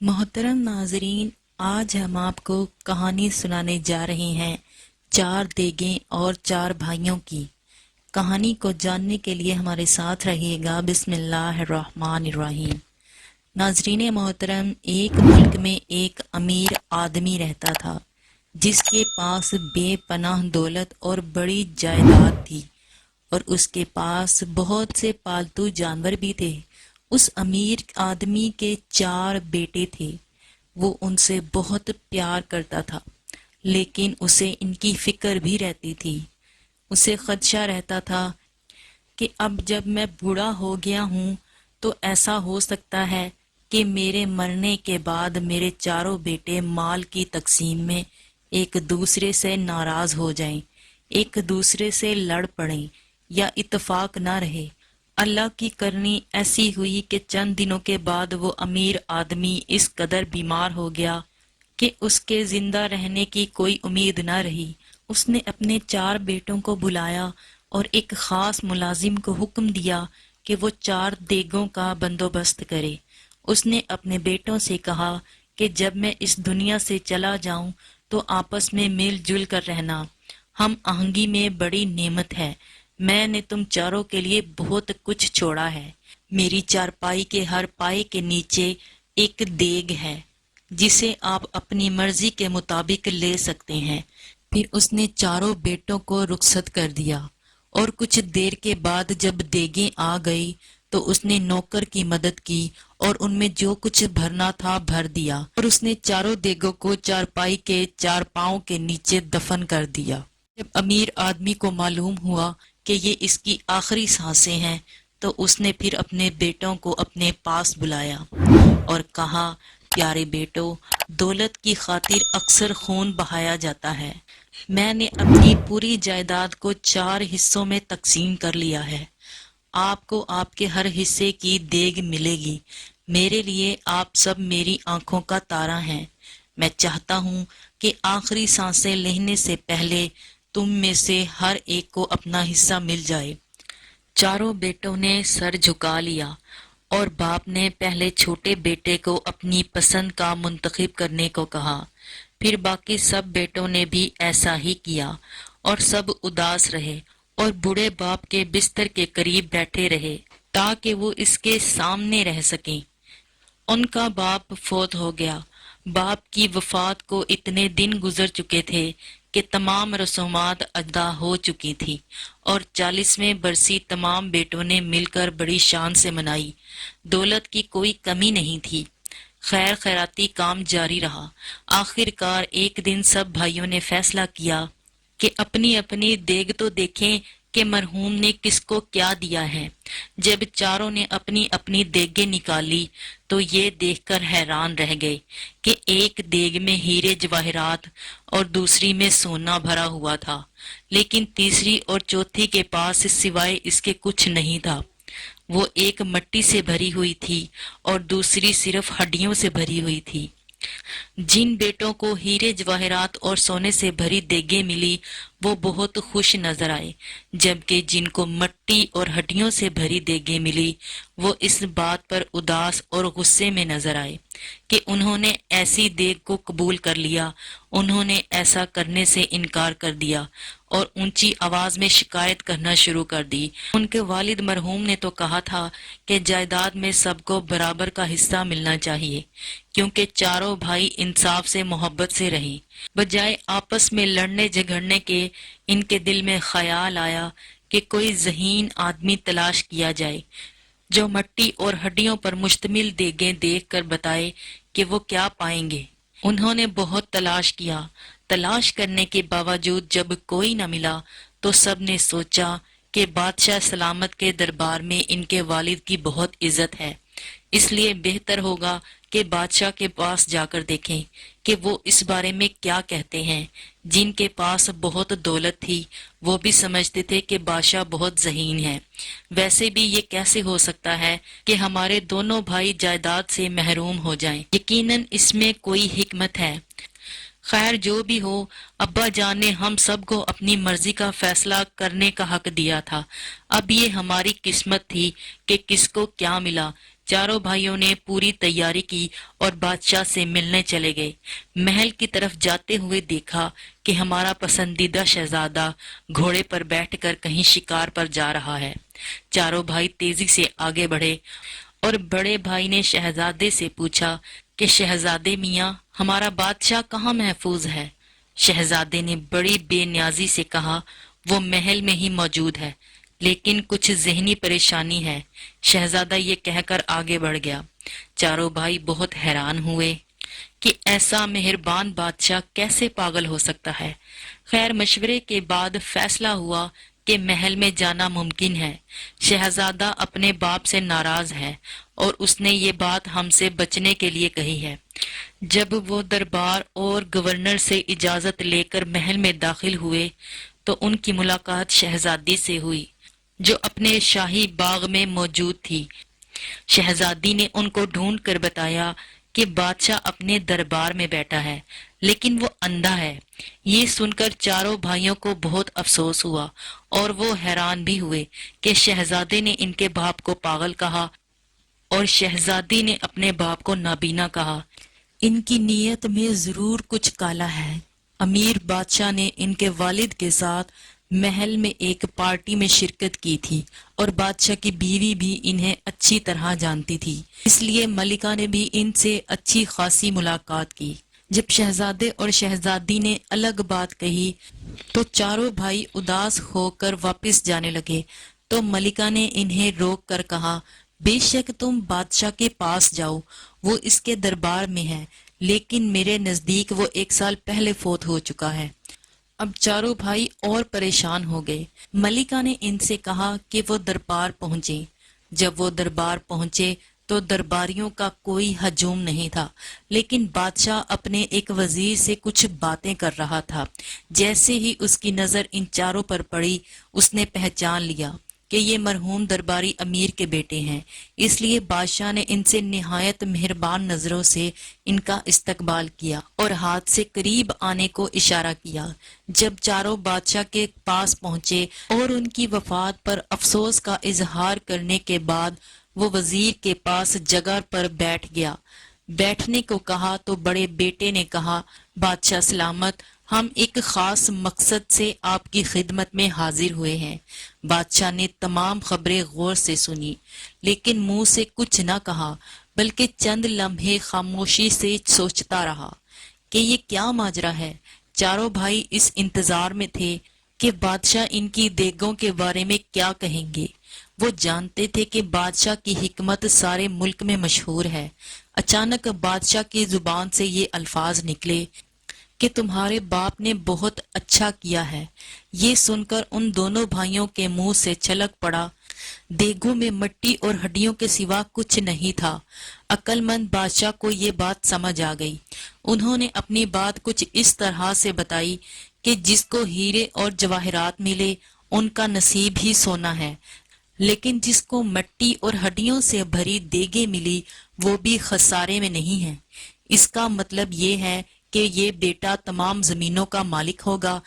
मोहतरम नाजरीन, आज हम आपको कहानी सुनाने जा रहे हैं चार देगें और चार भाइयों की। कहानी को जानने के लिए हमारे साथ रहिएगा। बिस्मिल्लाहिर्रहमानिर्रहीम। नाजरीन मोहतरम, एक मुल्क में एक अमीर आदमी रहता था जिसके पास बेपनाह दौलत और बड़ी जायदाद थी और उसके पास बहुत से पालतू जानवर भी थे। उस अमीर आदमी के चार बेटे थे। वो उनसे बहुत प्यार करता था, लेकिन उसे इनकी फिक्र भी रहती थी। उसे खदशा रहता था कि अब जब मैं बूढ़ा हो गया हूँ तो ऐसा हो सकता है कि मेरे मरने के बाद मेरे चारों बेटे माल की तकसीम में एक दूसरे से नाराज हो जाएं, एक दूसरे से लड़ पड़ें या इत्तेफाक ना रहे। अल्लाह की करनी ऐसी हुई कि चंद दिनों के बाद वो अमीर आदमी इस कदर बीमार हो गया कि उसके जिंदा रहने की कोई उम्मीद न रही। उसने अपने चार बेटों को बुलाया और एक खास मुलाजिम को हुक्म दिया कि वो चार देगों का बंदोबस्त करे। उसने अपने बेटों से कहा कि जब मैं इस दुनिया से चला जाऊं तो आपस में मिलजुल कर रहना। हम आहंगी में बड़ी नेमत है। मैंने तुम चारों के लिए बहुत कुछ छोड़ा है। मेरी चारपाई के हर पाए के नीचे एक देग है जिसे आप अपनी मर्जी के मुताबिक ले सकते हैं। फिर उसने चारों बेटों को रुखसत कर दिया और कुछ देर के बाद जब देगें आ गई तो उसने नौकर की मदद की और उनमें जो कुछ भरना था भर दिया और उसने चारों देगों को चारपाई के चार पांव के नीचे दफन कर दिया। जब अमीर आदमी को मालूम हुआ कि ये इसकी आखिरी सांसें हैं तो उसने फिर अपने बेटों को अपने पास बुलाया और कहा, प्यारे बेटो, दौलत की खातिर अक्सर खून बहाया जाता है। मैंने अपनी पूरी जायदाद को 4 हिस्सों में तकसीम कर लिया है। आपको आपके हर हिस्से की देग मिलेगी। मेरे लिए आप सब मेरी आंखों का तारा हैं। मैं चाहता हूँ कि आखिरी सांसें लेने से पहले तुम में से हर एक को अपना हिस्सा मिल जाए। चारों बेटों ने सर झुका लिया और बाप ने पहले छोटे बेटे को अपनी पसंद का मुंतखब करने को कहा। फिर बाकी सब बेटों ने भी ऐसा ही किया और सब उदास रहे और बूढ़े बाप के बिस्तर के करीब बैठे रहे ताकि वो इसके सामने रह सकें। उनका बाप फौत हो गया। बाप की वफात को इतने दिन गुजर चुके थे कि तमाम रसूमात अदा हो चुकी थी और 40वें बरसी तमाम बेटों ने मिलकर बड़ी शान से मनाई। दौलत की कोई कमी नहीं थी। खैर खैराती काम जारी रहा। आखिरकार एक दिन सब भाइयों ने फैसला किया कि अपनी अपनी देग तो देखें कि मरहूम ने किसको क्या दिया है। जब चारों ने अपनी अपनी देगें निकाली तो ये देखकर हैरान रह गए कि एक देग में हीरे जवाहरात और दूसरी में सोना भरा हुआ था, लेकिन तीसरी और चौथी के पास सिवाय इसके कुछ नहीं था। वो एक मट्टी से भरी हुई थी और दूसरी सिर्फ हड्डियों से भरी हुई थी। जिन बेटों को हीरे जवाहरात और सोने से भरी देगें मिली वो बहुत खुश नजर आए, जबकि जिनको मट्टी और हड्डियों से भरी देगें मिली वो इस बात पर उदास और गुस्से में नजर आए कि उन्होंने ऐसी देग को कबूल कर लिया। उन्होंने ऐसा करने से इनकार कर दिया और ऊंची आवाज में शिकायत करना शुरू कर दी। उनके वालिद मरहूम ने तो कहा था कि जायदाद में सबको बराबर का हिस्सा मिलना चाहिए, क्योंकि चारों भाई इंसाफ से मोहब्बत से रहे। बजाय आपस में लड़ने झगड़ने के इनके दिल में ख्याल आया कि कोई ज़हीन आदमी तलाश किया जाए जो मट्टी और हड्डियों पर मुश्तमिल देगें देखकर बताए कि वो क्या पाएंगे। उन्होंने बहुत तलाश किया। तलाश करने के बावजूद जब कोई न मिला तो सब ने सोचा कि बादशाह सलामत के दरबार में इनके वालिद की बहुत इज्जत है, इसलिए बेहतर होगा कि बादशाह के पास जाकर देखें कि वो इस बारे में क्या कहते हैं। जिनके पास बहुत दौलत थी वो भी समझते थे कि बादशाह बहुत ज़हीन है। वैसे भी ये कैसे हो सकता है कि हमारे दोनों भाई जायदाद से महरूम हो जाएं। यकीनन इसमें कोई हिकमत है। खैर जो भी हो, अब्बा जान ने हम सबको अपनी मर्जी का फैसला करने का हक दिया था। अब ये हमारी किस्मत थी कि किसको क्या मिला। चारों भाइयों ने पूरी तैयारी की और बादशाह से मिलने चले गए। महल की तरफ जाते हुए देखा कि हमारा पसंदीदा शहजादा घोड़े पर बैठकर कहीं शिकार पर जा रहा है। चारों भाई तेजी से आगे बढ़े और बड़े भाई ने शहजादे से पूछा कि शहजादे मियाँ, हमारा बादशाह कहाँ महफूज है? शहजादे ने बड़ी बेनियाजी से कहा, वो महल में ही मौजूद है, लेकिन कुछ ज़हनी परेशानी है। शहजादा ये कहकर आगे बढ़ गया। चारों भाई बहुत हैरान हुए कि ऐसा मेहरबान बादशाह कैसे पागल हो सकता है। खैर मशवरे के बाद फैसला हुआ कि महल में जाना मुमकिन है। शहजादा अपने बाप से नाराज है और उसने ये बात हमसे बचने के लिए कही है। जब वो दरबार और गवर्नर से इजाजत लेकर महल में दाखिल हुए तो उनकी मुलाकात शहजादी से हुई, जो अपने शाही बाग में मौजूद थी। शहजादी ने उनको ढूंढ कर बताया कि बादशाह अपने दरबार में बैठा है, लेकिन वो अंधा है। ये सुनकर चारों भाइयों को बहुत अफसोस हुआ और वो हैरान भी हुए कि शहजादे ने इनके बाप को पागल कहा और शहजादी ने अपने बाप को नाबीना कहा। इनकी नीयत में जरूर कुछ काला है। अमीर बादशाह ने इनके वालिद के साथ महल में एक पार्टी में शिरकत की थी और बादशाह की बीवी भी इन्हें अच्छी तरह जानती थी, इसलिए मलिका ने भी इनसे अच्छी खासी मुलाकात की। जब शहजादे और शहजादी ने अलग बात कही तो चारों भाई उदास होकर वापस जाने लगे। तो मलिका ने इन्हें रोक कर कहा, बेशक तुम बादशाह के पास जाओ, वो इसके दरबार में है, लेकिन मेरे नजदीक वो 1 साल पहले फौत हो चुका है। अब चारों भाई और परेशान हो गए। मलिका ने इनसे कहा कि वो दरबार पहुंचे। जब वो दरबार पहुंचे तो दरबारियों का कोई हजूम नहीं था, लेकिन बादशाह अपने एक वजीर से कुछ बातें कर रहा था। जैसे ही उसकी नजर इन चारों पर पड़ी, उसने पहचान लिया कि ये मरहूम दरबारी अमीर के बेटे हैं, इसलिए बादशाह ने इनसे निहायत मेहरबान नजरों से इनका इस्तकबाल किया और हाथ से करीब आने को इशारा किया। जब चारों बादशाह के पास पहुंचे और उनकी वफात पर अफसोस का इजहार करने के बाद वो वजीर के पास जगह पर बैठ गया। बैठने को कहा तो बड़े बेटे ने कहा, बादशाह सलामत, हम एक खास मकसद से आपकी खिदमत में हाजिर हुए हैं। बादशाह ने तमाम खबरें गौर से सुनी, लेकिन मुंह से कुछ न कहा, बल्कि चंद लम्हे खामोशी से सोचता रहा कि ये क्या माजरा है। चारों भाई इस इंतजार में थे कि बादशाह इनकी देगों के बारे में क्या कहेंगे। वो जानते थे कि बादशाह की हिकमत सारे मुल्क में मशहूर है। अचानक बादशाह की जुबान से ये अल्फाज निकले कि तुम्हारे बाप ने बहुत अच्छा किया है। ये सुनकर उन दोनों भाइयों के मुंह से छलक पड़ा। देगों में मिट्टी और हड्डियों के सिवा कुछ नहीं था। अक्लमंद बादशाह को ये बात समझ आ गई। उन्होंने अपनी बात कुछ इस तरह से बताई कि जिसको हीरे और जवाहरात मिले उनका नसीब ही सोना है, लेकिन जिसको मिट्टी और हड्डियों से भरी देगे मिली वो भी खसारे में नहीं है। इसका मतलब ये है कि ये बेटा तमाम जमीनों का मालिक होगा,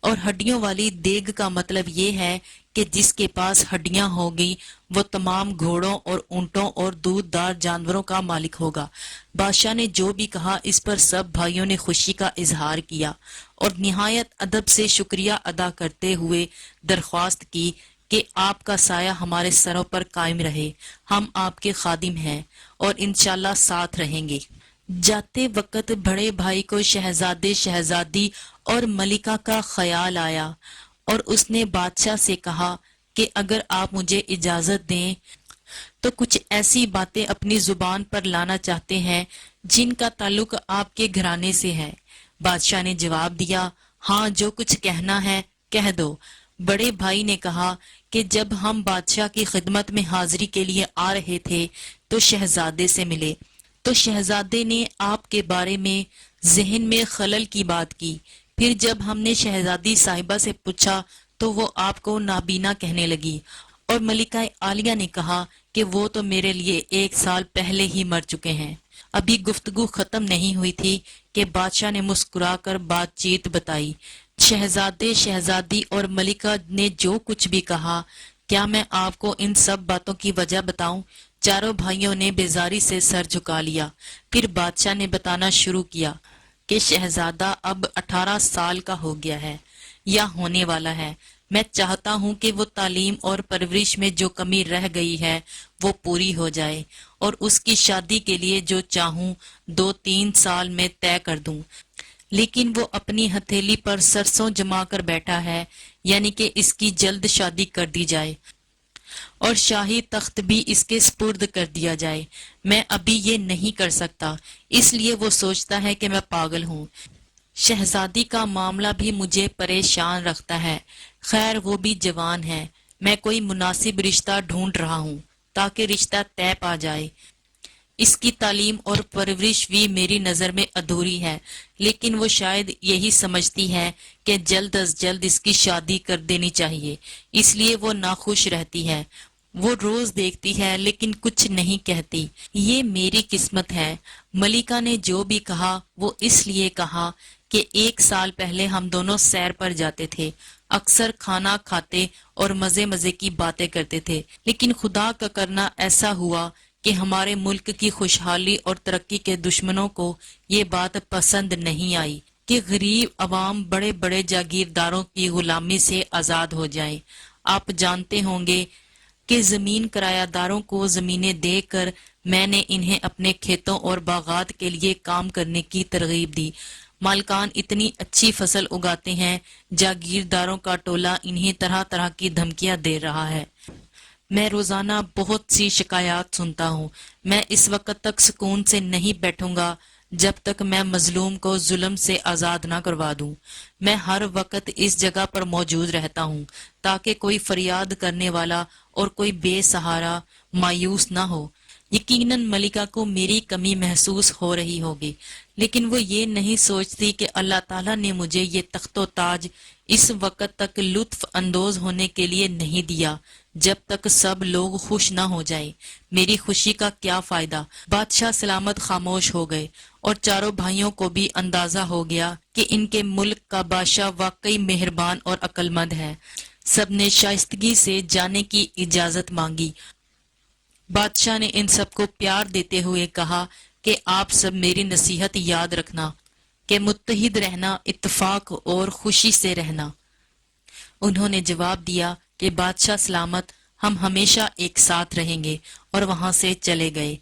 और हड्डियों वाली देग का मतलब ये है कि जिसके पास हड्डियां होगी वो तमाम घोड़ों और ऊंटों और दूधदार जानवरों का मालिक होगा। बादशाह ने जो भी कहा इस पर सब भाइयों ने खुशी का इजहार किया और निहायत अदब से शुक्रिया अदा करते हुए दरख्वास्त की कि आपका साया हमारे सरों पर कायम रहे। हम आपके खादिम हैं और इंशाल्लाह साथ रहेंगे। जाते वक्त बड़े भाई को शहजादे, शहजादी और मलिका का ख्याल आया और उसने बादशाह से कहा कि अगर आप मुझे इजाजत दें तो कुछ ऐसी बातें अपनी जुबान पर लाना चाहते हैं जिनका ताल्लुक आपके घराने से है। बादशाह ने जवाब दिया, हाँ, जो कुछ कहना है कह दो। बड़े भाई ने कहा कि जब हम बादशाह की खिदमत में हाजिरी के लिए आ रहे थे तो शहजादे से मिले, तो शहजादे ने आपके बारे में जहन में खलल की बात की। फिर जब हमने शहजादी साहिबा से पूछा तो वो आपको नाबीना कहने लगी, और मलिका आलिया ने कहा कि वो तो मेरे लिए 1 साल पहले ही मर चुके हैं। अभी गुफ्तगू खत्म नहीं हुई थी कि बादशाह ने मुस्कुराकर बातचीत बताई। शहजादे, शहजादी और मलिका ने जो कुछ भी कहा, क्या मैं आपको इन सब बातों की वजह बताऊं? चारों भाइयों ने बेजारी से सर झुका लिया। फिर बादशाह ने बताना शुरू किया कि शहजादा अब 18 साल का हो गया है या होने वाला है। मैं चाहता हूँ कि वो तालीम और परवरिश में जो कमी रह गई है वो पूरी हो जाए और उसकी शादी के लिए जो चाहूँ 2-3 साल में तय कर दूं। लेकिन वो अपनी हथेली पर सरसों जमा कर बैठा है, यानी कि इसकी जल्द शादी कर दी जाए और शाही तख्त भी इसके स्पुर्द कर दिया जाए। मैं अभी ये नहीं कर सकता, इसलिए वो सोचता है कि मैं पागल हूँ। शहजादी का मामला भी मुझे परेशान रखता है। खैर वो भी जवान है। मैं कोई मुनासिब रिश्ता ढूंढ रहा हूँ ताकि रिश्ता तय पा जाए। इसकी तालीम और परवरिश भी मेरी नजर में अधूरी है, लेकिन वो शायद यही समझती है कि जल्द अज जल्द इसकी शादी कर देनी चाहिए, इसलिए वो नाखुश रहती है। वो रोज देखती है लेकिन कुछ नहीं कहती। ये मेरी किस्मत है। मलिका ने जो भी कहा वो इसलिए कहा कि 1 साल पहले हम दोनों सैर पर जाते थे, अक्सर खाना खाते और मजे मजे की बातें करते थे। लेकिन खुदा का करना ऐसा हुआ कि हमारे मुल्क की खुशहाली और तरक्की के दुश्मनों को ये बात पसंद नहीं आई कि गरीब अवाम बड़े बड़े जागीरदारों की गुलामी से आजाद हो जाए। आप जानते होंगे कि जमीन किरायादारों को जमीनें देकर मैंने इन्हें अपने खेतों और बागात के लिए काम करने की तरगीब दी। मालकान इतनी अच्छी फसल उगाते हैं, जागीरदारों का टोला इन्हें तरह तरह की धमकियां दे रहा है। मैं रोजाना बहुत सी शिकायत सुनता हूँ। मैं इस वक्त तक सुकून से नहीं बैठूंगा जब तक मैं मजलूम को जुल्म से आजाद ना करवा दूं। मैं हर वक्त इस जगह पर मौजूद रहता हूँ ताकि कोई फरियाद करने वाला और कोई बेसहारा मायूस ना हो। यकीनन मलिका को मेरी कमी महसूस हो रही होगी, लेकिन वो ये नहीं सोचती कि अल्लाह ताला ने मुझे ये तख्तो ताज इस वक्त तक लुत्फ अंदोज होने के लिए नहीं दिया जब तक सब लोग खुश ना हो जाएं। मेरी खुशी का क्या फायदा। बादशाह सलामत खामोश हो गए और चारों भाइयों को भी अंदाजा हो गया कि इनके मुल्क का बादशाह वाकई मेहरबान और अक्लमंद है। सबने शाइस्तगी से जाने की इजाजत मांगी। बादशाह ने इन सबको प्यार देते हुए कहा कि आप सब मेरी नसीहत याद रखना कि मुत्तहिद रहना, इत्तेफाक और खुशी से रहना। उन्होंने जवाब दिया कि बादशाह सलामत, हम हमेशा एक साथ रहेंगे, और वहां से चले गए।